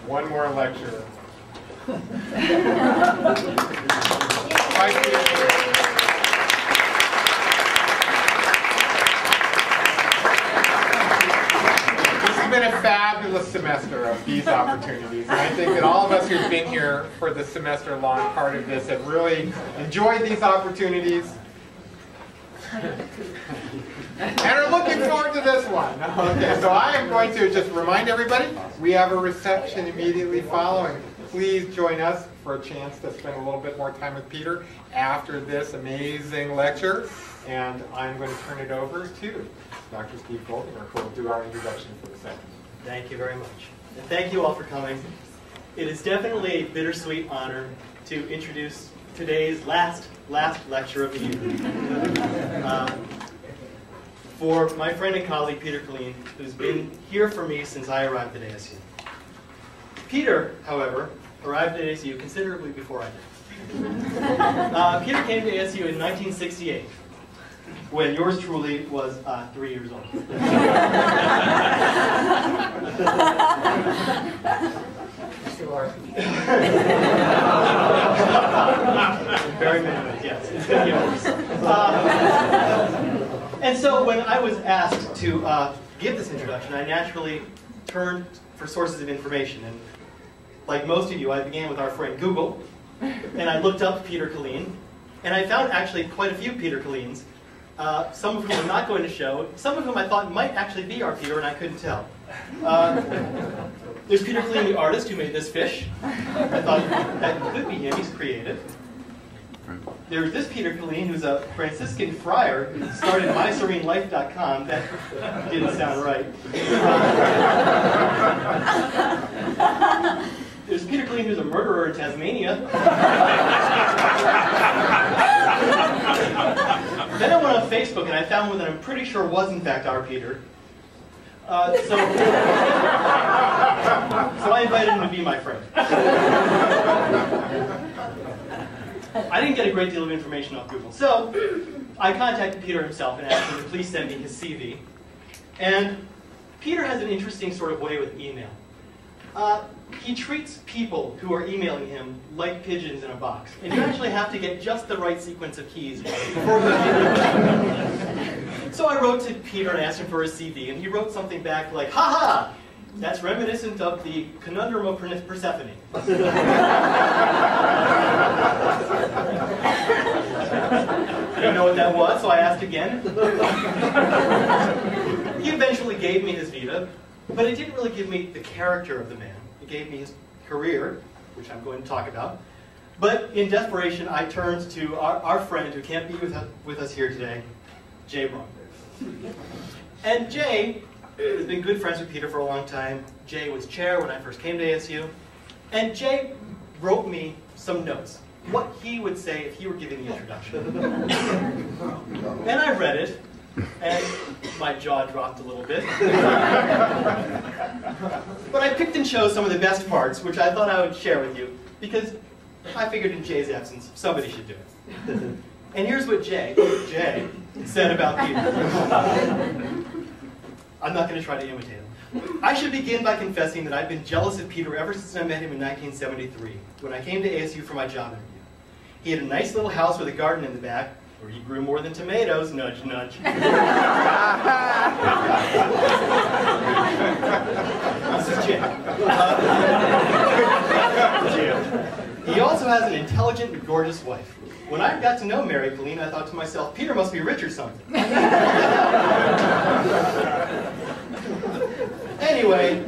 one more lecture. Bye, Peter. Been a fabulous semester of these opportunities, and I think that all of us who've been here for the semester-long part of this have really enjoyed these opportunities and are looking forward to this one. Okay, so I am going to just remind everybody we have a reception immediately following. Please join us for a chance to spend a little bit more time with Peter after this amazing lecture, and I'm going to turn it over to Dr. Steve Goldinger, who will do our introduction for the session. Thank you very much. And thank you all for coming. It is definitely a bittersweet honor to introduce today's last lecture of the year. For my friend and colleague, Peter Killeen, who's been here for me since I arrived at ASU. Peter, however, arrived at ASU considerably before I did. Peter came to ASU in 1968. When yours truly was 3 years old. Very many, yes. It's been yours. And so when I was asked to give this introduction, I naturally turned for sources of information. And like most of you, I began with our friend Google, and I looked up Peter Killeen, and I found actually quite a few Peter Killeens. Some of whom I'm not going to show, some of whom I thought might actually be our Peter, and I couldn't tell. There's Peter Killeen, the artist who made this fish. I thought that could be him, he's creative. There's this Peter Killeen, who's a Franciscan friar who started MySereneLife.com. That didn't sound right. There's Peter Killeen, who's a murderer in Tasmania. Then I went on Facebook and I found one that I'm pretty sure was in fact our Peter. So I invited him to be my friend. I didn't get a great deal of information off Google. So I contacted Peter himself and asked him to please send me his CV. And Peter has an interesting sort of way with email. He treats people who are emailing him like pigeons in a box. And you actually have to get just the right sequence of keys before you So I wrote to Peter and asked him for his CV, and he wrote something back like, "Ha ha! That's reminiscent of the conundrum of Persephone." I didn't know what that was, so I asked again. He eventually gave me his Vita, but it didn't really give me the character of the man. It gave me his career, which I'm going to talk about. But in desperation, I turned to our friend who can't be with us here today, Jay Braun. And Jay has been good friends with Peter for a long time. Jay was chair when I first came to ASU. And Jay wrote me some notes, what he would say if he were giving the introduction. And I read it, and my jaw dropped a little bit. But I picked and chose some of the best parts, which I thought I would share with you, because I figured in Jay's absence, somebody should do it. And here's what Jay said about Peter. I'm not going to try to imitate him. I should begin by confessing that I've been jealous of Peter ever since I met him in 1973, when I came to ASU for my job interview. He had a nice little house with a garden in the back, where he grew more than tomatoes, nudge, nudge. This is Jim. He also has an intelligent and gorgeous wife. When I got to know Mary Killeen, I thought to myself, Peter must be rich or something. Anyway,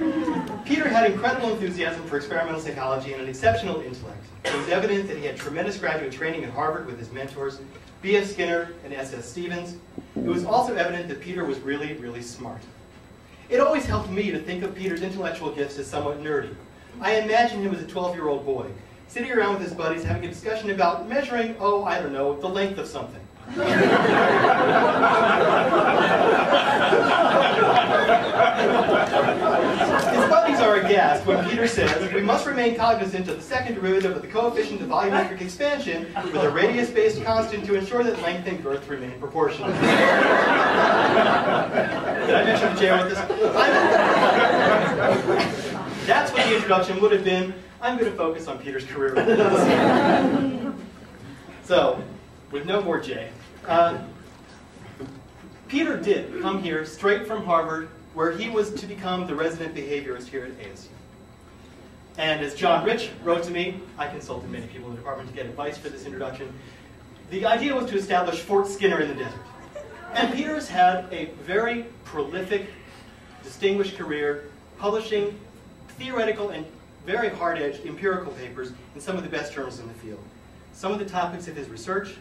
Peter had incredible enthusiasm for experimental psychology and an exceptional intellect. It was evident that he had tremendous graduate training at Harvard with his mentors, B.F. Skinner and S.S. Stevens. It was also evident that Peter was really, really smart. It always helped me to think of Peter's intellectual gifts as somewhat nerdy. I imagined him as a 12-year-old boy, sitting around with his buddies having a discussion about measuring, oh, I don't know, the length of something. His buddies are aghast when Peter says, we must remain cognizant of the second derivative of the coefficient of volumetric expansion with a radius-based constant to ensure that length and girth remain proportional. Did I mention Jay with this? That's what the introduction would have been. I'm going to focus on Peter's career. So, with no more J. Peter did come here straight from Harvard, where he was to become the resident behaviorist here at ASU. And as John Rich wrote to me, I consulted many people in the department to get advice for this introduction. The idea was to establish Fort Skinner in the desert. And Peter's had a very prolific, distinguished career publishing theoretical and very hard-edged empirical papers in some of the best journals in the field. Some of the topics of his research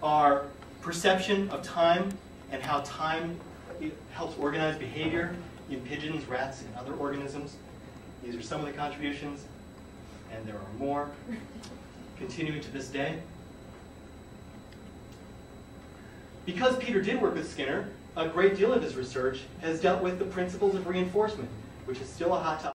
are perception of time and how time helps organize behavior in pigeons, rats, and other organisms. These are some of the contributions, and there are more, continuing to this day. Because Peter did work with Skinner, a great deal of his research has dealt with the principles of reinforcement, which is still a hot topic.